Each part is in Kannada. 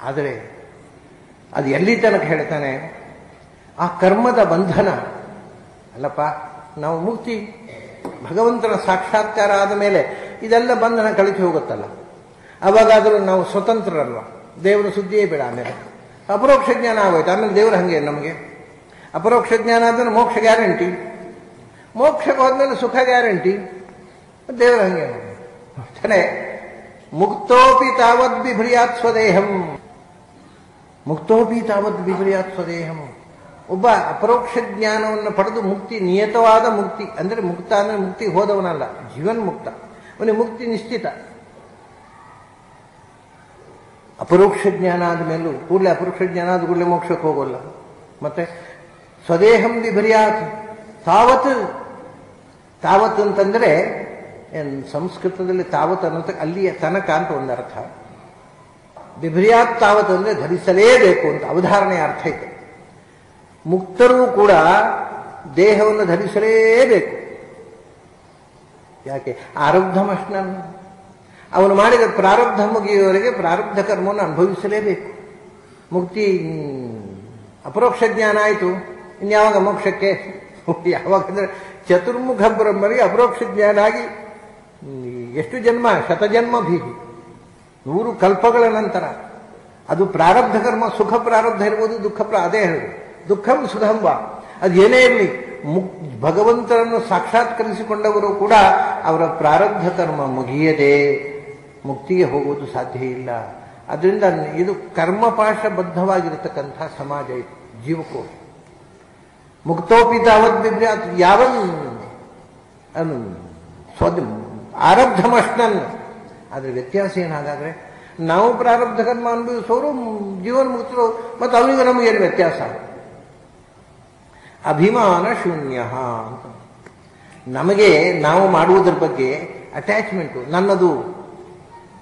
ಆದರೆ ಅದು ಎಲ್ಲಿ ತನಕ ಹೇಳ್ತಾನೆ, ಆ ಕರ್ಮದ ಬಂಧನ ಅಲ್ಲಪ್ಪ. ನಾವು ಮುಕ್ತಿ ಭಗವಂತನ ಸಾಕ್ಷಾತ್ಕಾರ ಆದ ಮೇಲೆ ಇದೆಲ್ಲ ಬಂಧನ ಕಳಿಸಿ ಹೋಗುತ್ತಲ್ಲ, ಅವಾಗಾದರೂ ನಾವು ಸ್ವತಂತ್ರರಲ್ವ, ದೇವರ ಸುದ್ದಿಯೇ ಬೇಡ. ಆಮೇಲೆ ಅಪರೋಕ್ಷ ಜ್ಞಾನ ಆಗೋಯ್ತು, ಆಮೇಲೆ ದೇವರು ಹಂಗೆ ನಮಗೆ ಅಪರೋಕ್ಷ ಜ್ಞಾನ ಆದ್ರೆ ಮೋಕ್ಷ ಗ್ಯಾರಂಟಿ, ಮೋಕ್ಷಕ್ಕೆ ಹೋದ್ಮೇಲೆ ಸುಖ ಗ್ಯಾರಂಟಿ, ದೇವರ ಹಂಗೆ ತಾನೆ. ಮುಕ್ತೋಪಿ ತಾವದ್ ಬಿಭ್ರಿಯಾತ್ ಸ್ವದೇಹಂ, ಮುಕ್ತೋಪಿ ತಾವದ್ ಬಿಭ್ರಿಯಾತ್ ಸ್ವದೇಹಂ. ಒಬ್ಬ ಅಪರೋಕ್ಷ ಜ್ಞಾನವನ್ನು ಪಡೆದು ಮುಕ್ತಿ, ನಿಯತವಾದ ಮುಕ್ತಿ ಅಂದರೆ ಮುಕ್ತ ಅಂದರೆ ಮುಕ್ತಿ ಹೋದವನಲ್ಲ, ಜೀವನ್ ಮುಕ್ತ, ಅವನಿಗೆ ಮುಕ್ತಿ ನಿಶ್ಚಿತ. ಅಪರೋಕ್ಷ ಜ್ಞಾನ ಆದ ಮೇಲೂ ಕೂಡಲೇ ಅಪರೋಕ್ಷ ಜ್ಞಾನ ಆದ ಕೂಡಲೇ ಮೋಕ್ಷಕ್ಕೆ ಹೋಗೋಲ್ಲ. ಮತ್ತೆ ಸ್ವದೇಹಂ ಬಿಭ್ರಿಯಾತ್ ತಾವತ್, ತಾವತ್ ಅಂತಂದ್ರೆ ಸಂಸ್ಕೃತದಲ್ಲಿ ತಾವತ್ ಅನ್ನೋದಕ್ಕೆ ಅಲ್ಲಿಯ ತನಕ ಅಂತ ಒಂದು ಅರ್ಥ. ಬಿಭ್ರಿಯಾತ್ ತಾವತ್ ಅಂದ್ರೆ ಧರಿಸಲೇಬೇಕು ಅಂತ ಅವಧಾರಣೆಯ ಅರ್ಥ ಇದೆ. ಮುಕ್ತರೂ ಕೂಡ ದೇಹವನ್ನು ಧರಿಸಲೇಬೇಕು. ಯಾಕೆ? ಆರಬ್ಧಮಶ್ನನ್, ಅವನು ಮಾಡಿದ ಪ್ರಾರಬ್ಧ ಮುಗಿಯುವವರೆಗೆ ಪ್ರಾರಬ್ಧ ಕರ್ಮವನ್ನು ಅನುಭವಿಸಲೇಬೇಕು. ಮುಕ್ತಿ ಅಪರೋಕ್ಷ ಜ್ಞಾನ ಆಯಿತು, ಇನ್ಯಾವಾಗ ಮೋಕ್ಷಕ್ಕೆ? ಯಾವಾಗಂದ್ರೆ ಚತುರ್ಮುಖ ಬ್ರಹ್ಮರಿಗೆ ಅಪರೋಕ್ಷ ಜ್ಞಾನ ಆಗಿ ಎಷ್ಟು ಜನ್ಮ, ಶತಜನ್ಮ ಭೀತಿ, 100 ಕಲ್ಪಗಳ ನಂತರ. ಅದು ಪ್ರಾರಬ್ಧ ಕರ್ಮ, ಸುಖ ಪ್ರಾರಬ್ಧ ಇರ್ಬೋದು, ದುಃಖ ಅದೇ ಹೇಳುದು, ದುಃಖಂ ಸುಖಂ ವಾ. ಅದು ಏನೇ ಇರಲಿ, ಭಗವಂತರನ್ನು ಸಾಕ್ಷಾತ್ಕರಿಸಿಕೊಂಡವರು ಕೂಡ ಅವರ ಪ್ರಾರಬ್ಧ ಕರ್ಮ ಮುಗಿಯದೆ ಮುಕ್ತಿಗೆ ಹೋಗುವುದು ಸಾಧ್ಯ ಇಲ್ಲ. ಅದರಿಂದ ಇದು ಕರ್ಮಪಾಶಬದ್ಧವಾಗಿರತಕ್ಕಂಥ ಸಮಾಜ ಇದು, ಜೀವಕೋಶ. ಮುಕ್ತೋಪಿ ತಾವದ್ ಬಿಭ್ರಿಯಾತ್, ಯಾವನ್ ಆರಬ್ಧಮಶ್ನನ್. ಆದ್ರೆ ವ್ಯತ್ಯಾಸ ಏನಾಗಾದ್ರೆ, ನಾವು ಪ್ರಾರಬ್ಧ ಕರ್ಮ ಅನುಭವಿಸೋರು ಜೀವನ್ ಮುಕ್ತರು, ಮತ್ತು ಅವನಿಗೆ ನಮಗೇನು ವ್ಯತ್ಯಾಸ? ಅಭಿಮಾನ ಶೂನ್ಯ ಅಂತ. ನಮಗೆ ನಾವು ಮಾಡುವುದರ ಬಗ್ಗೆ ಅಟ್ಯಾಚ್ಮೆಂಟು, ನನ್ನದು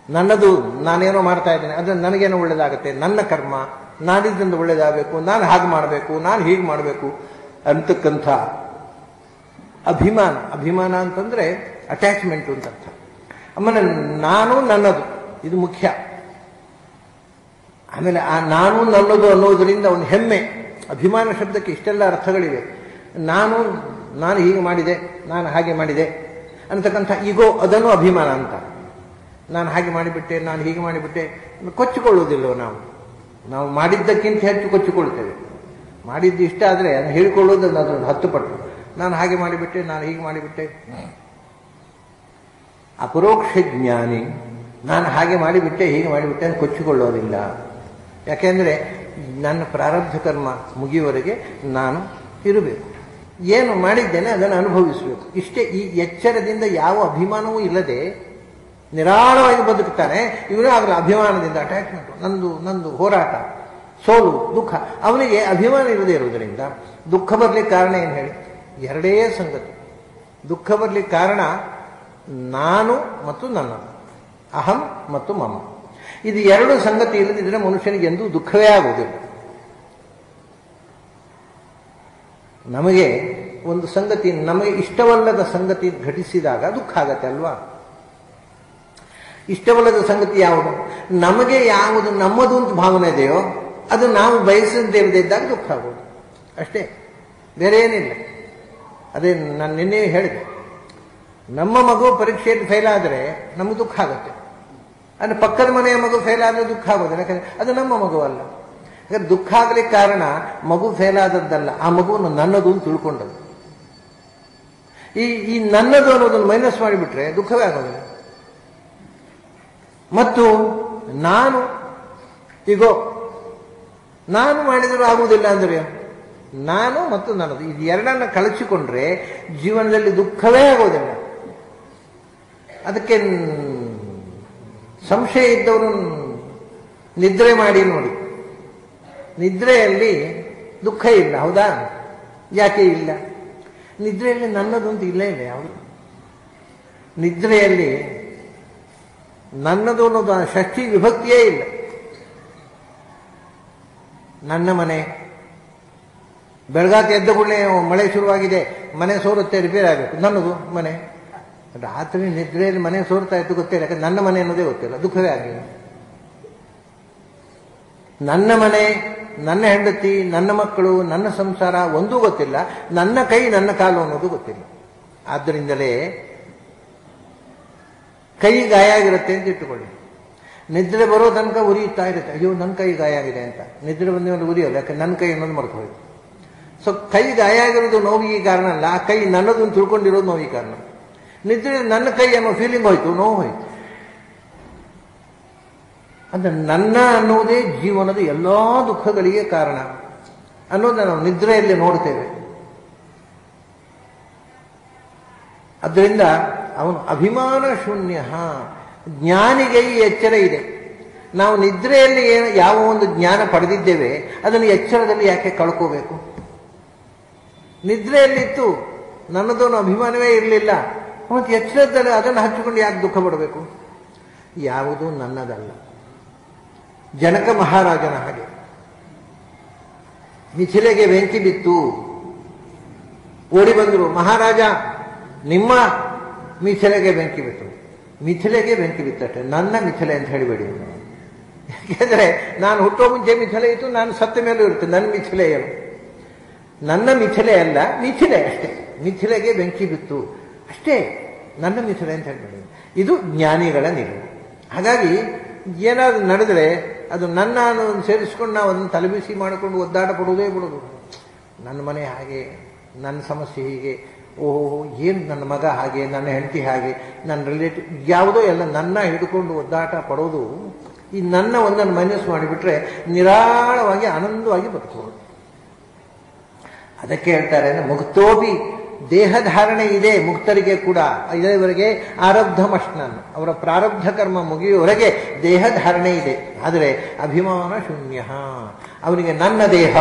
ನನ್ನದು, ನಾನೇನೋ ಮಾಡ್ತಾ ಇದ್ದೇನೆ, ಅದು ನನಗೇನೋ ಒಳ್ಳೇದಾಗುತ್ತೆ, ನನ್ನ ಕರ್ಮ, ನಾನಿದ್ರಿಂದ ಒಳ್ಳೇದಾಗಬೇಕು, ನಾನು ಹಾಗೆ ಮಾಡಬೇಕು, ನಾನು ಹೀಗೆ ಮಾಡಬೇಕು ಅಂತಕ್ಕಂಥ ಅಭಿಮಾನ. ಅಭಿಮಾನ ಅಂತಂದ್ರೆ ಅಟ್ಯಾಚ್ಮೆಂಟು ಅಂತ ಅರ್ಥ. ಆಮೇಲೆ ನಾನು ನನ್ನದು, ಇದು ಮುಖ್ಯ. ಆಮೇಲೆ ಆ ನಾನು ನನ್ನದು ಅನ್ನೋದರಿಂದ ಒಂದು ಹೆಮ್ಮೆ. ಅಭಿಮಾನ ಶಬ್ದಕ್ಕೆ ಇಷ್ಟೆಲ್ಲ ಅರ್ಥಗಳಿವೆ. ನಾನು ಹೀಗೆ ಮಾಡಿದೆ, ನಾನು ಹಾಗೆ ಮಾಡಿದೆ ಅಂತಕ್ಕಂಥ ಈಗೋ, ಅದನ್ನು ಅಭಿಮಾನ ಅಂತ. ನಾನು ಹಾಗೆ ಮಾಡಿಬಿಟ್ಟೆ, ನಾನು ಹೀಗೆ ಮಾಡಿಬಿಟ್ಟೆ, ಕೊಚ್ಚಿಕೊಳ್ಳುವುದಿಲ್ಲವೋ ನಾವು ಮಾಡಿದ್ದಕ್ಕಿಂತ ಹೆಚ್ಚು ಕೊಚ್ಚಿಕೊಳ್ತೇವೆ. ಮಾಡಿದ್ದು ಇಷ್ಟ ಆದರೆ ಅದನ್ನು ಹೇಳಿಕೊಳ್ಳೋದು ಅದನ್ನು 10 ಪಟ್ಟು. ನಾನು ಹಾಗೆ ಮಾಡಿಬಿಟ್ಟೆ, ನಾನು ಹೀಗೆ ಮಾಡಿಬಿಟ್ಟೆ. ಅಪರೋಕ್ಷ ಜ್ಞಾನಿ ನಾನು ಹಾಗೆ ಮಾಡಿಬಿಟ್ಟೆ, ಹೀಗೆ ಮಾಡಿಬಿಟ್ಟೆ ಅಂತ ಕೊಚ್ಚಿಕೊಳ್ಳೋದಿಲ್ಲ. ಯಾಕೆಂದರೆ ನನ್ನ ಪ್ರಾರಬ್ಧ ಕರ್ಮ ಮುಗಿಯುವವರೆಗೆ ನಾನು ಇರಬೇಕು, ಏನು ಮಾಡಿದ್ದೇನೆ ಅದನ್ನು ಅನುಭವಿಸಬೇಕು. ಇಷ್ಟೇ. ಈ ಎಚ್ಚರದಿಂದ ಯಾವ ಅಭಿಮಾನವೂ ಇಲ್ಲದೆ ನಿರಾಳವಾಗಿ ಬದುಕುತ್ತಾನೆ ಇವನು. ಅವರ ಅಭಿಮಾನದಿಂದ ಅಟ್ಯಾಚ್ಮೆಂಟು, ನಂದು ಹೋರಾಟ, ಸೋಲು, ದುಃಖ. ಅವನಿಗೆ ಅಭಿಮಾನ ಇರದೇ ಇರುವುದರಿಂದ ದುಃಖ ಬರಲಿಕ್ಕೆ ಕಾರಣ ಏನು ಹೇಳಿ? ಎರಡೇ ಸಂಗತಿ. ದುಃಖ ಬರಲಿಕ್ಕೆ ಕಾರಣ ನಾನು ಮತ್ತು ನನ್ನ, ಅಹಂ ಮತ್ತು ಮಮ. ಇದು ಎರಡು ಸಂಗತಿ ಇಲ್ಲದಿದ್ದರೆ ಮನುಷ್ಯನಿಗೆ ಎಂದೂ ದುಃಖವೇ ಆಗುವುದಿಲ್ಲ. ನಮಗೆ ಒಂದು ಸಂಗತಿ, ನಮಗೆ ಇಷ್ಟವಲ್ಲದ ಸಂಗತಿ ಘಟಿಸಿದಾಗ ದುಃಖ ಆಗತ್ತೆ ಅಲ್ವಾ? ಇಷ್ಟವಲ್ಲದ ಸಂಗತಿ ಯಾವುದು? ನಮಗೆ ಯಾವುದು ನಮ್ಮದು ಅಂತ ಭಾವನೆ ಇದೆಯೋ ಅದು ನಾವು ಬಯಸದೇ ಇದ್ದಾಗ ದುಃಖ ಆಗೋದು ಅಷ್ಟೇ, ಬೇರೆ ಏನಿಲ್ಲ. ಅದೇ ನಾನು ನಿನ್ನೆ ಹೇಳಿದೆ, ನಮ್ಮ ಮಗು ಪರೀಕ್ಷೆಯಲ್ಲಿ ಫೇಲ್ ಆದರೆ ನಮಗೆ ದುಃಖ ಆಗುತ್ತೆ. ಅಂದರೆ ಪಕ್ಕದ ಮನೆಯ ಮಗು ಫೇಲ್ ಆದರೆ ದುಃಖ ಆಗೋದಿಲ್ಲ, ಯಾಕಂದರೆ ಅದು ನಮ್ಮ ಮಗು ಅಲ್ಲ. ಯಾಕಂದ್ರೆ ದುಃಖ ಆಗಲಿಕ್ಕೆ ಕಾರಣ ಮಗು ಫೇಲ್ ಆದದ್ದಲ್ಲ, ಆ ಮಗುವನ್ನು ನನ್ನದು ಅಂತ ತಿಳ್ಕೊಂಡದ್ದು. ಈ ನನ್ನದು ಅನ್ನೋದನ್ನು ಮೈನಸ್ ಮಾಡಿಬಿಟ್ರೆ ದುಃಖವೇ ಆಗೋದಿಲ್ಲ. ಮತ್ತು ನಾನು ಈಗೋ ನಾನು ಮಾಡಿದರೂ ಆಗುವುದಿಲ್ಲ ಅಂದರೆ ನಾನು ಮತ್ತು ನನ್ನದು ಇದು ಎರಡನ್ನ ಕಳಚಿಕೊಂಡ್ರೆ ಜೀವನದಲ್ಲಿ ದುಃಖವೇ ಆಗೋದಿಲ್ಲ. ಅದಕ್ಕೆ ಸಂಶಯ ಇದ್ದವರು ನಿದ್ರೆ ಮಾಡಿ ನೋಡಿ, ನಿದ್ರೆಯಲ್ಲಿ ದುಃಖ ಇಲ್ಲ, ಹೌದಾ? ಯಾಕೆ ಇಲ್ಲ? ನಿದ್ರೆಯಲ್ಲಿ ನನ್ನದು ಅಂತ ಇಲ್ಲ ಯಾವುದು. ನಿದ್ರೆಯಲ್ಲಿ ನನ್ನದು ಅನ್ನೋದು ಷಷ್ಠಿ ವಿಭಕ್ತಿಯೇ ಇಲ್ಲ. ನನ್ನ ಮನೆ, ಬೆಳಗಾತಿ ಎದ್ದ ಕೂಡಲೇ ಮಳೆ ಶುರುವಾಗಿದೆ, ಮನೆ ಸೋರುತ್ತೆ, ರಿಪೇರ್ ಆಗಬೇಕು, ನನ್ನದು ಮನೆ. ರಾತ್ರಿ ನಿದ್ರೆಯಲ್ಲಿ ಮನೆ ಸೋರ್ತಾ ಇತ್ತು ಗೊತ್ತಿಲ್ಲ, ಯಾಕಂದ್ರೆ ನನ್ನ ಮನೆ ಅನ್ನೋದೇ ಗೊತ್ತಿಲ್ಲ, ದುಃಖವೇ ಆಗಿಲ್ಲ. ನನ್ನ ಮನೆ, ನನ್ನ ಹೆಂಡತಿ, ನನ್ನ ಮಕ್ಕಳು, ನನ್ನ ಸಂಸಾರ ಒಂದೂ ಗೊತ್ತಿಲ್ಲ, ನನ್ನ ಕೈ ನನ್ನ ಕಾಲು ಅನ್ನೋದು ಗೊತ್ತಿಲ್ಲ. ಆದ್ದರಿಂದಲೇ ಕೈ ಗಾಯ ಆಗಿರುತ್ತೆ ಅಂತ ಇಟ್ಟುಕೊಳ್ಳಿ. ನಿದ್ರೆ ಬರೋ ತನಕ ಉರಿಯುತ್ತಾ ಇರುತ್ತೆ, ಅಯ್ಯೋ ನನ್ನ ಕೈ ಗಾಯ ಆಗಿದೆ ಅಂತ. ನಿದ್ರೆ ಬಂದ ಮೇಲೆ ಉರಿಯೋಲ್ಲ, ಯಾಕೆ ನನ್ನ ಕೈ ಅನ್ನೋದು ಮರೆತು ಹೋಯ್ತು. ಸೊ ಕೈ ಗಾಯ ಆಗಿರೋದು ನೋವಿಗೆ ಕಾರಣ ಅಲ್ಲ, ಆ ಕೈ ನನ್ನದು ತಿಳ್ಕೊಂಡಿರೋದು ನೋವಿಗೆ ಕಾರಣ. ನಿದ್ರೆ ನನ್ನ ಕೈ ಅನ್ನೋ ಫೀಲಿಂಗ್ ಹೋಯ್ತು, ನೋವು ಹೋಯ್ತು. ಅಂದ್ರೆ ನನ್ನ ಅನ್ನೋದೇ ಜೀವನದ ಎಲ್ಲಾ ದುಃಖಗಳಿಗೆ ಕಾರಣ ಅನ್ನೋದನ್ನು ನಾವು ನಿದ್ರೆಯಲ್ಲಿ ನೋಡ್ತೇವೆ. ಅದರಿಂದ ಅವನು ಅಭಿಮಾನ ಶೂನ್ಯ. ಜ್ಞಾನಿಗೆ ಈ ಎಚ್ಚರ ಇದೆ. ನಾವು ನಿದ್ರೆಯಲ್ಲಿ ಯಾವ ಒಂದು ಜ್ಞಾನ ಪಡೆದಿದ್ದೇವೆ ಅದನ್ನು ಎಚ್ಚರದಲ್ಲಿ ಯಾಕೆ ಕಳ್ಕೋಬೇಕು? ನಿದ್ರೆಯಲ್ಲಿತ್ತು, ನನ್ನದೊಂದು ಅಭಿಮಾನವೇ ಇರಲಿಲ್ಲ, ಮತ್ತು ಎಚ್ಚರದಲ್ಲಿ ಅದನ್ನು ಹಚ್ಚಿಕೊಂಡು ಯಾಕೆ ದುಃಖ ಪಡಬೇಕು? ಯಾವುದೂ ನನ್ನದಲ್ಲ. ಜನಕ ಮಹಾರಾಜನ ಹಾಗೆ ಮಿಥಿಲೆಗೆ ಬೆಂಕಿ ಬಿತ್ತು, ಓಡಿ ಬಂದರು, ಮಹಾರಾಜ ನಿಮ್ಮ ಮಿಥಿಲೆಗೆ ಬೆಂಕಿ ಬಿತ್ತು. ಮಿಥಿಲೆಗೆ ಬೆಂಕಿ ಬಿತ್ತಷ್ಟೆ, ನನ್ನ ಮಿಥಿಲೆ ಅಂತ ಹೇಳಿಬೇಡಿ. ಯಾಕೆಂದ್ರೆ ನಾನು ಹುಟ್ಟೋ ಮುಂಚೆ ಮಿಥಿಲೆ ಇತ್ತು, ನಾನು ಸತ್ತ ಮೇಲೂ ಇರುತ್ತೆ, ನನ್ನ ಮಿಥಿಲೆ ಏನು? ನನ್ನ ಮಿಥಿಲೆ ಅಲ್ಲ, ಮಿಥಿಲೆ ಅಷ್ಟೇ. ಮಿಥಿಲೆಗೆ ಬೆಂಕಿ ಬಿತ್ತು ಅಷ್ಟೇ, ನನ್ನ ಮಿಥಿಲೆ ಅಂತ ಹೇಳಿಬೇಡಿ. ಇದು ಜ್ಞಾನಿಗಳ ನಿಲುವು. ಹಾಗಾಗಿ ಏನಾದ್ರು ನಡೆದರೆ ಅದು ನನ್ನ ಸೇರಿಸ್ಕೊಂಡು ನಾವು ಅದನ್ನು ತಲೆಬಿಸಿ ಮಾಡಿಕೊಂಡು ಒದ್ದಾಡ ಪಡುವುದೇ ಬಿಡೋದು. ನನ್ನ ಮನೆ ಹಾಗೆ, ನನ್ನ ಸಮಸ್ಯೆ ಹೀಗೆ, ಓಹೋ ಏನು ನನ್ನ ಮಗ ಹಾಗೆ, ನನ್ನ ಹೆಂಡತಿ ಹಾಗೆ, ನನ್ನ ರಿಲೇಟಿವ್ ಯಾವುದೋ ಎಲ್ಲ ನನ್ನ ಹಿಡ್ಕೊಂಡು ಒದ್ದಾಟ ಪಡೋದು. ಈ ನನ್ನ ಒಂದನ್ನು ಮೈನಸ್ ಮಾಡಿಬಿಟ್ರೆ ನಿರಾಳವಾಗಿ ಆನಂದವಾಗಿ ಬದುಕೋದು. ಅದಕ್ಕೆ ಹೇಳ್ತಾರೆ, ಮುಕ್ತೋಪಿ ದೇಹಧಾರಣೆ ಇದೆ ಮುಕ್ತರಿಗೆ ಕೂಡ. ಇದೇವರೆಗೆ ಆರಬ್ಧಮಶ್ನನ್, ಅವರ ಪ್ರಾರಬ್ಧ ಕರ್ಮ ಮುಗಿಯುವವರೆಗೆ ದೇಹಧಾರಣೆ ಇದೆ. ಆದರೆ ಅಭಿಮಾನ ಶೂನ್ಯ, ಅವನಿಗೆ ನನ್ನ ದೇಹ,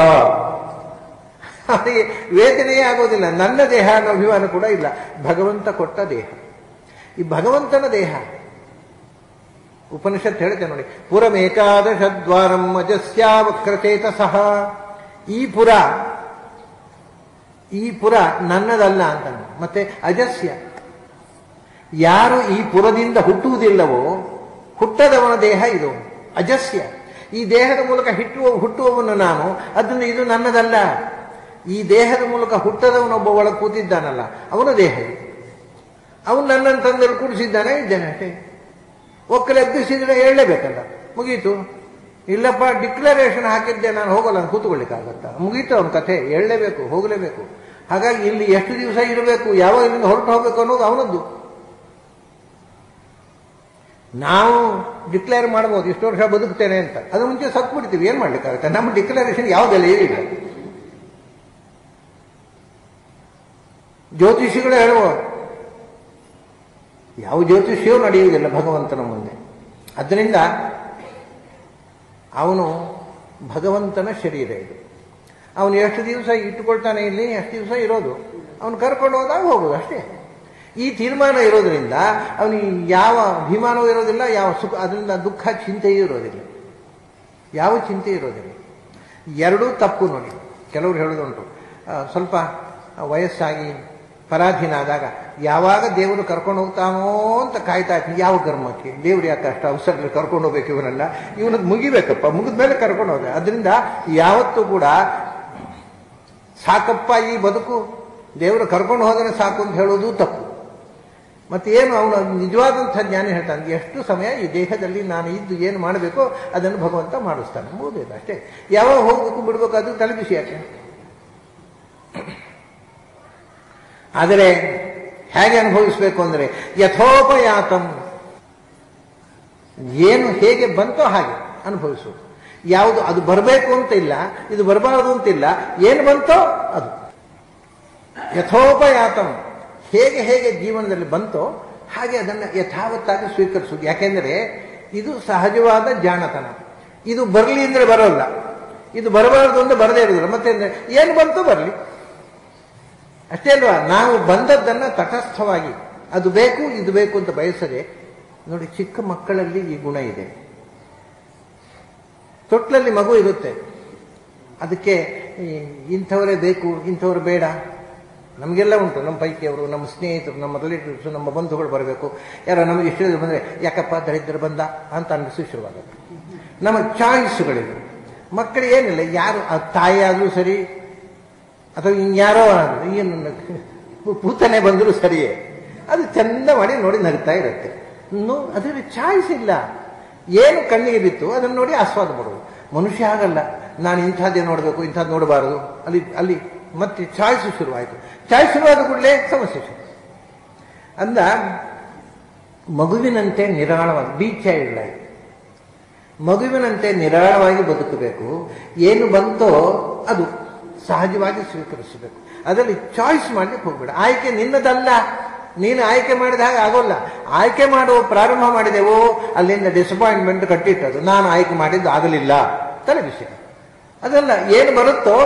ಅವನಿಗೆ ವೇದನೆಯೇ ಆಗೋದಿಲ್ಲ. ನನ್ನ ದೇಹ ಅನ್ನೋ ಅಭಿಮಾನ ಕೂಡ ಇಲ್ಲ. ಭಗವಂತ ಕೊಟ್ಟ ದೇಹ, ಈ ಭಗವಂತನ ದೇಹ. ಉಪನಿಷತ್ ಹೇಳುತ್ತೆ ನೋಡಿ, ಪುರಮೇಕಾದಶದ್ವಾರಂ ಅಜಸ್ಯಾ ವಕ್ರಚೇತಸಃ. ಈ ಪುರ ನನ್ನದಲ್ಲ ಅಂತ. ಮತ್ತೆ ಅಜಸ್ಯ, ಯಾರು ಈ ಪುರದಿಂದ ಹುಟ್ಟುವುದಿಲ್ಲವೋ ಹುಟ್ಟದವನ ದೇಹ ಇದು. ಅಜಸ್ಯ, ಈ ದೇಹದ ಮೂಲಕ ಹುಟ್ಟುವವನು ನಾನು, ಅದನ್ನು ಇದು ನನ್ನದಲ್ಲ. ಈ ದೇಹದ ಮೂಲಕ ಹುಟ್ಟದವನೊಬ್ಬ ಒಳಗೆ ಕೂತಿದ್ದಾನಲ್ಲ, ಅವನ ದೇಹ ಇದು. ಅವನು ನನ್ನನ್ನು ತಂದಲ್ಲಿ ಕೂಡಿಸಿದ್ದಾನೆ, ಇದ್ದೇನೆ ಅಷ್ಟೇ. ಒಕ್ಕಲೆ ಎಬ್ಬಿಸಿದ್ರೆ ಹೇಳಲೇಬೇಕಲ್ಲ, ಮುಗೀತು. ಇಲ್ಲಪ್ಪ ಡಿಕ್ಲರೇಷನ್ ಹಾಕಿದ್ದೆ ನಾನು ಹೋಗಲ್ಲ ಅಂತ ಕೂತ್ಕೊಳ್ಳಿಕ್ಕಾಗತ್ತ? ಮುಗೀತು ಅವನ ಕಥೆ, ಹೇಳಲೇಬೇಕು, ಹೋಗಲೇಬೇಕು. ಹಾಗಾಗಿ ಇಲ್ಲಿ ಎಷ್ಟು ದಿವಸ ಇರಬೇಕು, ಯಾವಾಗ ಇಲ್ಲಿಂದ ಹೊರಟು ಹೋಗ್ಬೇಕು ಅನ್ನೋದು ಅವನದ್ದು. ನಾವು ಡಿಕ್ಲೇರ್ ಮಾಡ್ಬೋದು ಇಷ್ಟು ವರ್ಷ ಬದುಕ್ತೇನೆ ಅಂತ, ಅದು ಮುಂಚೆ ಸತ್ತು ಬಿಡ್ತೀವಿ, ಏನ್ ಮಾಡ್ಲಿಕ್ಕಾಗುತ್ತೆ? ನಮ್ಮ ಡಿಕ್ಲರೇಷನ್ ಯಾವುದೆಲ್ಲ ಏನಿಲ್ಲ. ಜ್ಯೋತಿಷಿಗಳೇ ಹೇಳುವ, ಯಾವ ಜ್ಯೋತಿಷಿಯೂ ನಡೆಯುವುದಿಲ್ಲ ಭಗವಂತನ ಮುಂದೆ. ಅದರಿಂದ ಅವನು ಭಗವಂತನ ಶರೀರ ಇದು. ಅವನು ಎಷ್ಟು ದಿವಸ ಇಟ್ಟುಕೊಳ್ತಾನೆ ಇಲ್ಲಿ, ಎಷ್ಟು ದಿವಸ ಇರೋದು, ಅವನು ಕರ್ಕೊಂಡು ಹೋದಾಗ ಹೋಗೋದು ಅಷ್ಟೇ. ಈ ತೀರ್ಮಾನ ಇರೋದ್ರಿಂದ ಅವನಿಗೆ ಯಾವ ಅಭಿಮಾನವೂ ಇರೋದಿಲ್ಲ, ಯಾವ ಸುಖ, ಅದರಿಂದ ದುಃಖ ಚಿಂತೆಯೂ ಇರೋದಿಲ್ಲ, ಯಾವ ಚಿಂತೆ ಇರೋದಿಲ್ಲ. ಎರಡೂ ತಪ್ಪು ನೋಡಿ. ಕೆಲವರು ಹೇಳೋದುಂಟು, ಸ್ವಲ್ಪ ವಯಸ್ಸಾಗಿ ಪರಾಧೀನ ಆದಾಗ ಯಾವಾಗ ದೇವರು ಕರ್ಕೊಂಡು ಹೋಗ್ತಾನೋ ಅಂತ ಕಾಯ್ತಾ ಇರ್ತೀನಿ. ಯಾವ ಕರ್ಮಕ್ಕೆ ದೇವ್ರು ಯಾಕೆ ಅಷ್ಟು ಅವಸರದಲ್ಲಿ ಕರ್ಕೊಂಡು ಹೋಗ್ಬೇಕು? ಇವರೆಲ್ಲ ಇವನದ್ದು ಮುಗಿಬೇಕಪ್ಪ, ಮುಗಿದ ಮೇಲೆ ಕರ್ಕೊಂಡು ಹೋಗ. ಅದರಿಂದ ಯಾವತ್ತೂ ಕೂಡ ಸಾಕಪ್ಪ ಈ ಬದುಕು, ದೇವರು ಕರ್ಕೊಂಡು ಹೋದರೆ ಸಾಕು ಅಂತ ಹೇಳೋದು ತಪ್ಪು. ಮತ್ತೆ ಏನು ಅವನು ನಿಜವಾದಂಥ ಜ್ಞಾನಿ ಹೇಳ್ತಾನೆ, ಎಷ್ಟು ಸಮಯ ಈ ದೇಹದಲ್ಲಿ ನಾನು ಇದ್ದು ಏನು ಮಾಡಬೇಕೋ ಅದನ್ನು ಭಗವಂತ ಮಾಡಿಸ್ತಾನೆ, ಮುಗಿದಿಲ್ಲ ಅಷ್ಟೇ. ಯಾವಾಗ ಹೋಗ್ಬೇಕು ಬಿಡ್ಬೇಕು ಅದು ತಲೆಬಿಸಿ ಯಾಕೆ? ಆದರೆ ಹೇಗೆ ಅನುಭವಿಸಬೇಕು ಅಂದರೆ ಯಥೋಪಯಾತಂ, ಏನು ಹೇಗೆ ಬಂತೋ ಹಾಗೆ ಅನುಭವಿಸೋದು. ಯಾವುದು ಅದು ಬರಬೇಕು ಅಂತ ಇಲ್ಲ, ಇದು ಬರಬಾರದು ಅಂತಿಲ್ಲ, ಏನು ಬಂತೋ ಅದು ಯಥೋಪಯಾತಂ, ಹೇಗೆ ಹೇಗೆ ಜೀವನದಲ್ಲಿ ಬಂತೋ ಹಾಗೆ ಅದನ್ನು ಯಥಾವತ್ತಾಗಿ ಸ್ವೀಕರಿಸುವುದು. ಯಾಕೆಂದರೆ ಇದು ಸಹಜವಾದ ಜಾಣತನ. ಇದು ಬರಲಿ ಅಂದರೆ ಬರೋಲ್ಲ, ಇದು ಬರಬಾರದು ಅಂದ್ರೆ ಬರದೇ ಇರೋದಿಲ್ಲ. ಮತ್ತೆ ಏನು ಬಂತೋ ಬರಲಿ ಅಷ್ಟೇ ಅಲ್ವಾ? ನಾವು ಬಂದದ್ದನ್ನು ತಟಸ್ಥವಾಗಿ ಅದು ಬೇಕು ಇದು ಬೇಕು ಅಂತ ಬಯಸದೆ ನೋಡಿ. ಚಿಕ್ಕ ಮಕ್ಕಳಲ್ಲಿ ಈ ಗುಣ ಇದೆ. ತೊಟ್ಲಲ್ಲಿ ಮಗು ಇರುತ್ತೆ, ಅದಕ್ಕೆ ಇಂಥವರೇ ಬೇಕು ಇಂಥವ್ರು ಬೇಡ. ನಮಗೆಲ್ಲ ಉಂಟು, ನಮ್ಮ ಪೈಕಿಯವರು, ನಮ್ಮ ಸ್ನೇಹಿತರು, ನಮ್ಮ ರಿಲೇಟಿವ್ಸ್, ನಮ್ಮ ಬಂಧುಗಳು ಬರಬೇಕು. ಯಾರೋ ನಮಗೆ ಇಷ್ಟ ಬಂದರೆ ಯಾಕಪ್ಪ ದರಿದ್ರ ಬಂದ ಅಂತ ಅನಿಸು ಶುರುವಾಗುತ್ತೆ. ನಮ್ಮ ಚಾಯ್ಸ್ಗಳಿವೆ. ಮಕ್ಕಳಿಗೆ ಏನಿಲ್ಲ, ಯಾರು ತಾಯಿ ಆದರೂ ಸರಿ ಅಥವಾ ಇನ್ಯಾರೋ ಏನು ಪೂತನೆ ಬಂದರೂ ಸರಿಯೇ, ಅದು ಚಂದ ಮಾಡಿ ನೋಡಿ ನಗ್ತಾ ಇರುತ್ತೆ. ಅದರಲ್ಲಿ ಚಾಯ್ಸ್ ಇಲ್ಲ. ಏನು ಕಣ್ಣಿಗೆ ಬಿತ್ತು ಅದನ್ನು ನೋಡಿ ಆಸ್ವಾದ ಪಡುವುದು. ಮನುಷ್ಯ ಆಗಲ್ಲ, ನಾನು ಇಂಥದ್ದೇ ನೋಡಬೇಕು ಇಂಥದ್ದು ನೋಡಬಾರದು, ಅಲ್ಲಿ ಮತ್ತೆ ಚಾಯ್ಸ್ ಶುರುವಾಯಿತು. ಚಾಯ್ಸ್ ಶುರುವಾದ ಕೂಡಲೇ ಸಮಸ್ಯೆ ಶುರು. ಅಂದ ಮಗುವಿನಂತೆ ನಿರಾಳವಾಗಿ ಬಿ ಚೈಲ್ಡ್ ಲೈಫ್, ಮಗುವಿನಂತೆ ನಿರಾಳವಾಗಿ ಬದುಕಬೇಕು. ಏನು ಬಂತೋ ಅದು ಸಹಜವಾಗಿ ಸ್ವೀಕರಿಸಬೇಕು. ಅದರಲ್ಲಿ ಚಾಯ್ಸ್ ಮಾಡ್ಲಿಕ್ಕೆ ಹೋಗ್ಬೇಡ. ಆಯ್ಕೆ ನಿನ್ನದಲ್ಲ, ನೀನು ಆಯ್ಕೆ ಮಾಡಿದ ಹಾಗೆ ಆಗೋಲ್ಲ. ಆಯ್ಕೆ ಮಾಡುವ ಪ್ರಾರಂಭ ಮಾಡಿದೆವೋ ಅಲ್ಲಿಂದ ಡಿಸಪಾಯಿಂಟ್ಮೆಂಟ್ ಕಟ್ಟಿಟ್ಟದು. ನಾನು ಆಯ್ಕೆ ಮಾಡಿದ್ದು ಆಗಲಿಲ್ಲ ತಲೆ ವಿಷಯ. ಅದಲ್ಲ, ಏನು ಬರುತ್ತೋ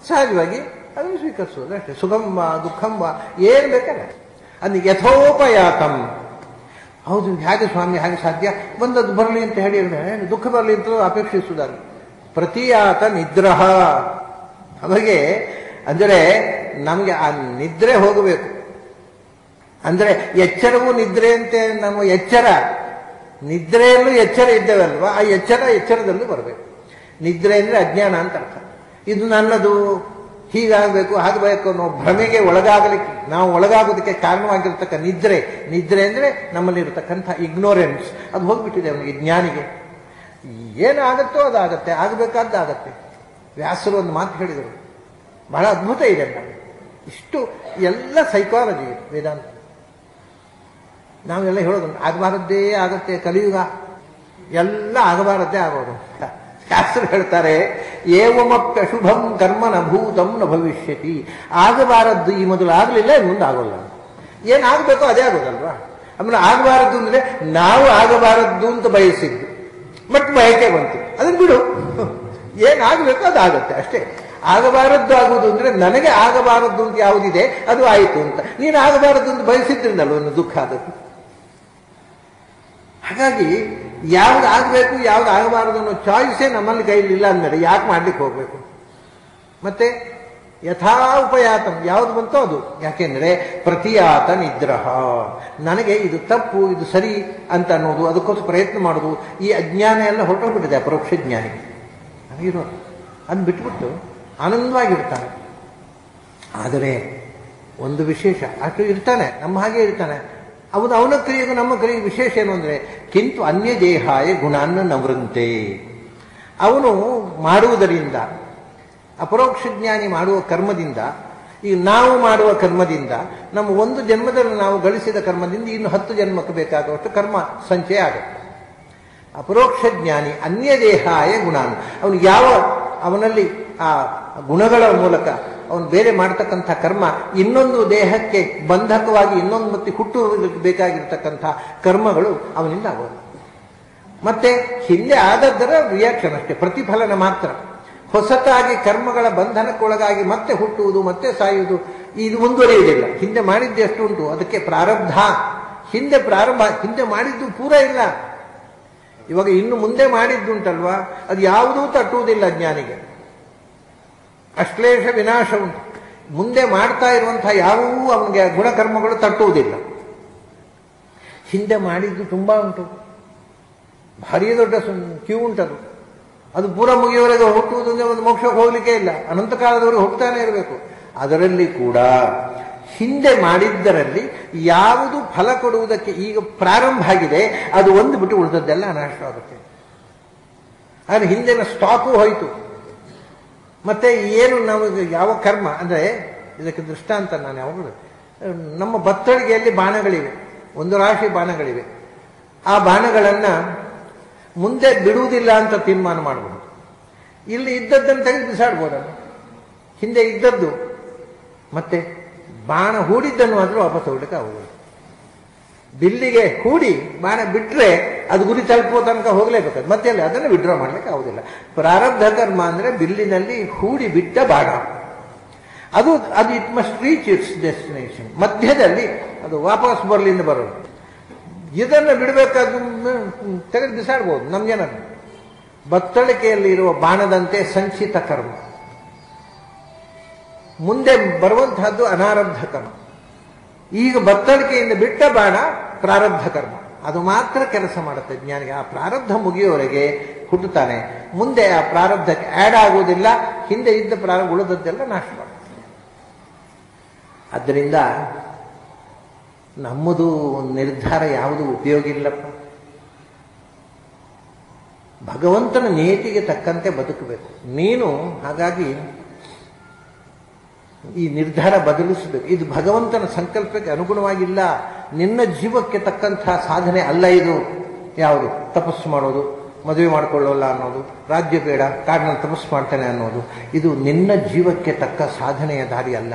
ಸಹಜವಾಗಿ ಅದನ್ನು ಸ್ವೀಕರಿಸೋದು ಅಷ್ಟೇ. ಸುಖಂಬ ದುಃಖಂಬ ಏನು ಬೇಕಾದ್ರೆ ಅದು ಯಥೋಪಯಾತಂ. ಹೌದು, ಹೇಗೆ ಸ್ವಾಮಿ ಹಾಗೆ ಸಾಧ್ಯ? ಬಂದದ್ದು ಬರಲಿ ಅಂತ ಹೇಳಿ ದುಃಖ ಬರಲಿ ಅಂತ ಅಪೇಕ್ಷಿಸುವುದಲ್ಲ. ಪ್ರತಿಯಾತ ನಿದ್ರಹ. ಅವರಿಗೆ ಅಂದರೆ ನಮಗೆ ಆ ನಿದ್ರೆ ಹೋಗಬೇಕು. ಅಂದರೆ ಎಚ್ಚರವೂ ನಿದ್ರೆ ಅಂತೆ. ನಮ್ಮ ಎಚ್ಚರ ನಿದ್ರೆಯಲ್ಲೂ ಎಚ್ಚರ ಇದ್ದೇವಲ್ವಾ, ಆ ಎಚ್ಚರದಲ್ಲೂ ಬರಬೇಕು. ನಿದ್ರೆ ಅಂದರೆ ಅಜ್ಞಾನ ಅಂತ ಅರ್ಥ. ಇದು ನನ್ನದು, ಹೀಗಾಗಬೇಕು ಹಾಗಬೇಕು ಅನ್ನೋ ಭ್ರಮೆಗೆ ನಾವು ಒಳಗಾಗೋದಕ್ಕೆ ಕಾರಣವಾಗಿರ್ತಕ್ಕ ನಿದ್ರೆ ಅಂದರೆ ನಮ್ಮಲ್ಲಿರತಕ್ಕಂಥ ಇಗ್ನೋರೆನ್ಸ್. ಅದು ಹೋಗ್ಬಿಟ್ಟಿದೆ ಅವನಿಗೆ, ಜ್ಞಾನಿಗೆ. ಏನಾಗುತ್ತೋ ಅದಾಗತ್ತೆ, ಆಗಬೇಕಾದ್ದಾಗತ್ತೆ. ವ್ಯಾಸರು ಒಂದು ಮಾತು ಹೇಳಿದರು, ಬಹಳ ಅದ್ಭುತ ಇದೆ. ಇಷ್ಟು ಎಲ್ಲ ಸೈಕಾಲಜಿ ವೇದಾಂತ. ನಾವೆಲ್ಲ ಹೇಳೋದು ಆಗಬಾರದ್ದೇ ಆಗತ್ತೆ, ಕಲಿಯುಗ ಎಲ್ಲ ಆಗಬಾರದ್ದೇ ಆಗೋದು. ಶಾಸ್ತ್ರ ಹೇಳ್ತಾರೆ, ಏವಮಪ್ಯ ಶುಭಂ ಕರ್ಮ ನ ಭೂತಂ ನ ಭವಿಷ್ಯತಿ. ಆಗಬಾರದ್ದು ಈ ಮೊದಲು ಆಗಲಿಲ್ಲ, ಮುಂದೆ ಆಗೋಲ್ಲ. ಏನಾಗಬೇಕೋ ಅದೇ ಆಗೋದಲ್ವಾ. ಆಮೇಲೆ ಆಗಬಾರದ್ದು ಅಂದರೆ ನಾವು ಆಗಬಾರದ್ದು ಅಂತ ಬಯಸಿದ್ದು, ಬಟ್ ಬಯಕೆ ಬಂತು, ಅದನ್ನು ಬಿಡು. ಏನಾಗಬೇಕೋ ಅದಾಗತ್ತೆ ಅಷ್ಟೇ. ಆಗಬಾರದ್ದು ಆಗುವುದು ಅಂದರೆ ನನಗೆ ಆಗಬಾರದ್ದು ಅಂತ ಯಾವುದಿದೆ ಅದು ಆಯಿತು ಅಂತ. ನೀನು ಆಗಬಾರದ್ದು ಅಂತ ಬಯಸಿದ್ರಿಂದಲ್ವ ಒಂದು ದುಃಖ ಆದದ್ದು. ಹಾಗಾಗಿ ಯಾವ್ದು ಆಗಬೇಕು ಯಾವ್ದು ಆಗಬಾರದು ಅನ್ನೋ ಚಾಯ್ಸೇ ನಮ್ಮಲ್ಲಿ ಕೈಲಿಲ್ಲ ಅಂದಮೇಲೆ ಯಾಕೆ ಮಾಡ್ಲಿಕ್ಕೆ ಹೋಗ್ಬೇಕು? ಮತ್ತೆ ಯಥಾ ಉಪಯಾತಂ, ಯಾವುದು ಬಂತೋ ಅದು. ಯಾಕೆಂದ್ರೆ ಪ್ರತಿಯಾತ ನಿದ್ರಹ. ನನಗೆ ಇದು ತಪ್ಪು ಇದು ಸರಿ ಅಂತ ಅನ್ನೋದು, ಅದಕ್ಕೋಸ್ಕರ ಪ್ರಯತ್ನ ಮಾಡೋದು, ಈ ಅಜ್ಞಾನ ಎಲ್ಲ ಹೊರಟೋಗ್ಬಿಟ್ಟಿದೆ ಅಪರೋಕ್ಷ ಜ್ಞಾನಿಗೆ. ಇರೋದು ಅದನ್ನು ಬಿಟ್ಬಿಟ್ಟು ಆನಂದವಾಗಿರ್ತಾನೆ. ಆದರೆ ಒಂದು ವಿಶೇಷ, ಅಷ್ಟು ಇರ್ತಾನೆ, ನಮ್ಮ ಹಾಗೆ ಇರ್ತಾನೆ. ಅವನ ಕ್ರಿಯೆಗೂ ನಮ್ಮ ಕ್ರಿಯೆಗೂ ವಿಶೇಷ ಏನು ಅಂದರೆ, ಕಿಂತು ಅನ್ಯ ದೇಹಾಯ ಗುಣಾನ್ನ ನವೃಂತೆ. ಅವನು ಮಾಡುವುದರಿಂದ, ಅಪರೋಕ್ಷ ಜ್ಞಾನಿ ಮಾಡುವ ಕರ್ಮದಿಂದ, ಈಗ ನಾವು ಮಾಡುವ ಕರ್ಮದಿಂದ, ನಮ್ಮ ಒಂದು ಜನ್ಮದಲ್ಲಿ ನಾವು ಗಳಿಸಿದ ಕರ್ಮದಿಂದ ಇನ್ನು 10 ಜನ್ಮಕ್ಕೆ ಬೇಕಾಗುವಷ್ಟು ಕರ್ಮ ಸಂಚಯ ಆಗುತ್ತೆ. ಅಪರೋಕ್ಷ ಜ್ಞಾನಿ ಅನ್ಯ ದೇಹಾಯ ಗುಣಾನ್, ಅವನಲ್ಲಿ ಆ ಗುಣಗಳ ಮೂಲಕ ಅವನು ಬೇರೆ ಮಾಡತಕ್ಕಂಥ ಕರ್ಮ ಇನ್ನೊಂದು ದೇಹಕ್ಕೆ ಬಂಧಕವಾಗಿ ಇನ್ನೊಂದು ಮತ್ತೆ ಹುಟ್ಟುವುದಕ್ಕೆ ಬೇಕಾಗಿರ್ತಕ್ಕಂಥ ಕರ್ಮಗಳು ಅವನಿಂದ ಆಗೋದು. ಮತ್ತೆ ಹಿಂದೆ ಆದದ್ದರ ರಿಯಾಕ್ಷನ್ ಅಷ್ಟೇ, ಪ್ರತಿಫಲನ ಮಾತ್ರ. ಹೊಸತಾಗಿ ಕರ್ಮಗಳ ಬಂಧನಕ್ಕೊಳಗಾಗಿ ಮತ್ತೆ ಹುಟ್ಟುವುದು ಮತ್ತೆ ಸಾಯುವುದು ಇದು ಮುಂದುವರಿಯುವುದಿಲ್ಲ. ಹಿಂದೆ ಮಾಡಿದ್ದು ಎಷ್ಟು ಉಂಟು ಅದಕ್ಕೆ ಪ್ರಾರಬ್ಧ. ಹಿಂದೆ ಮಾಡಿದ್ದು ಪೂರ ಇಲ್ಲ. ಇವಾಗ ಇನ್ನು ಮುಂದೆ ಮಾಡಿದ್ದುಂಟಲ್ವಾ, ಅದು ಯಾವುದೂ ತಟ್ಟುವುದಿಲ್ಲ ಜ್ಞಾನಿಗೆ. ಅಶ್ಲೇಷ ವಿನಾಶ ಉಂಟು. ಮುಂದೆ ಮಾಡ್ತಾ ಇರುವಂತಹ ಯಾವುವೂ ಅವನಿಗೆ ಗುಣಕರ್ಮಗಳು ತಟ್ಟುವುದಿಲ್ಲ. ಹಿಂದೆ ಮಾಡಿದ್ದು ತುಂಬಾ ಉಂಟು, ಭಾರಿ ದೊಡ್ಡ ಕ್ಯೂ ಉಂಟದು. ಅದು ಪೂರ ಮುಗಿಯವರೆಗೆ ಹುಟ್ಟುವುದಂದ್ರೆ ಒಂದು ಮೋಕ್ಷಕ್ಕೆ ಹೋಗ್ಲಿಕ್ಕೆ ಇಲ್ಲ, ಅನಂತ ಕಾಲದವರೆಗೆ ಹೋಗ್ತಾನೆ ಇರಬೇಕು. ಅದರಲ್ಲಿ ಕೂಡ ಹಿಂದೆ ಮಾಡಿದ್ದರಲ್ಲಿ ಯಾವುದು ಫಲ ಕೊಡುವುದಕ್ಕೆ ಈಗ ಪ್ರಾರಂಭ ಆಗಿದೆ ಅದು ಒಂದು ಬಿಟ್ಟು ಉಳಿದದ್ದೆಲ್ಲ ನಾಶವಾಗುತ್ತೆ. ಆದರೆ ಹಿಂದಿನ ಸ್ಟಾಕು ಹೋಯಿತು. ಮತ್ತೆ ಏನು ನಾವು ಯಾವ ಕರ್ಮ ಅಂದರೆ, ಇದಕ್ಕೆ ದೃಷ್ಟಾಂತ ನಾನು ಯಾವಾಗಲೂ, ನಮ್ಮ ಬತ್ತಳಿಗೆಯಲ್ಲಿ ಬಾಣಗಳಿವೆ, ಒಂದು ರಾಶಿ ಬಾಣಗಳಿವೆ. ಆ ಬಾಣಗಳನ್ನು ಮುಂದೆ ಬಿಡುವುದಿಲ್ಲ ಅಂತ ತೀರ್ಮಾನ ಮಾಡಬಹುದು. ಇಲ್ಲಿ ಇದ್ದದ್ದನ್ನು ತೆಗೆದು ಬಿಸಾಡ್ಬೋದಲ್ಲ, ಹಿಂದೆ ಇದ್ದದ್ದು. ಮತ್ತೆ ಬಾಣ ಹೂಡಿದ್ದನ್ನು ಮಾತ್ರ ವಾಪಸ್ ಹೋಗ್ಲಿಕ್ಕೆ ಆಗುವುದು. ಬಿಲ್ಲಿಗೆ ಹೂಡಿ ಬಾಣ ಬಿಟ್ಟರೆ ಅದು ಗುರಿ ತಲುಪುವ ತನಕ ಹೋಗಲೇಬೇಕು. ಮತ್ತೆ ಅಲ್ಲಿ ಅದನ್ನು ವಿಡ್ರಾ ಮಾಡ್ಲಿಕ್ಕೆ ಆಗುದಿಲ್ಲ. ಪ್ರಾರಬ್ಧ ಕರ್ಮ ಅಂದರೆ ಬಿಲ್ಲಿನಲ್ಲಿ ಹೂಡಿ ಬಿಟ್ಟ ಬಾಣ, ಅದು it must reach it's destination. ಮಧ್ಯದಲ್ಲಿ ಅದು ವಾಪಸ್ ಬರಲಿಂದ ಬರೋದು. ಇದನ್ನು ಬಿಡಬೇಕಾದ ತೆಗೆದು ಬಿಸಾಡ್ಬೋದು. ನಮ್ಮ ಜನ ಬತ್ತಳಿಕೆಯಲ್ಲಿ ಇರುವ ಬಾಣದಂತೆ ಸಂಚಿತ ಕರ್ಮ, ಮುಂದೆ ಬರುವಂತಹದ್ದು ಅನಾರಬ್ಧ ಕರ್ಮ. ಈಗ ಬತ್ತಳಿಕೆಯಿಂದ ಬಿಟ್ಟ ಬಾಣ ಪ್ರಾರಬ್ಧ ಕರ್ಮ, ಅದು ಮಾತ್ರ ಕೆಲಸ ಮಾಡುತ್ತೆ ಜ್ಞಾನಿಗೆ. ಆ ಪ್ರಾರಬ್ಧ ಮುಗಿಯುವವರೆಗೆ ಹುಟ್ಟುತ್ತಾನೆ. ಮುಂದೆ ಆ ಪ್ರಾರಬ್ಧಕ್ಕೆ ಆ್ಯಡ್ ಆಗುವುದಿಲ್ಲ, ಹಿಂದೆ ಇದ್ದ ಪ್ರಾರಬ್ಧ ಉಳಿದದ್ದೆಲ್ಲ ನಾಶ ಮಾಡುತ್ತೆ. ಆದ್ದರಿಂದ ನಮ್ಮದು ನಿರ್ಧಾರ ಯಾವುದು ಉಪಯೋಗ ಇಲ್ಲಪ್ಪ. ಭಗವಂತನ ನಿಯತಿಗೆ ತಕ್ಕಂತೆ ಬದುಕಬೇಕು ನೀನು. ಹಾಗಾಗಿ ಈ ನಿರ್ಧಾರ ಬದಲಿಸಬೇಕು. ಇದು ಭಗವಂತನ ಸಂಕಲ್ಪಕ್ಕೆ ಅನುಗುಣವಾಗಿಲ್ಲ, ನಿನ್ನ ಜೀವಕ್ಕೆ ತಕ್ಕಂತಹ ಸಾಧನೆ ಅಲ್ಲ ಇದು. ಯಾವುದು? ತಪಸ್ಸು ಮಾಡೋದು, ಮದುವೆ ಮಾಡಿಕೊಳ್ಳೋಲ್ಲ ಅನ್ನೋದು, ರಾಜ್ಯ ಬೇಡ ಕಾಡಿನಲ್ಲಿ ತಪಸ್ಸು ಮಾಡ್ತಾನೆ ಅನ್ನೋದು, ಇದು ನಿನ್ನ ಜೀವಕ್ಕೆ ತಕ್ಕ ಸಾಧನೆಯ ದಾರಿ ಅಲ್ಲ.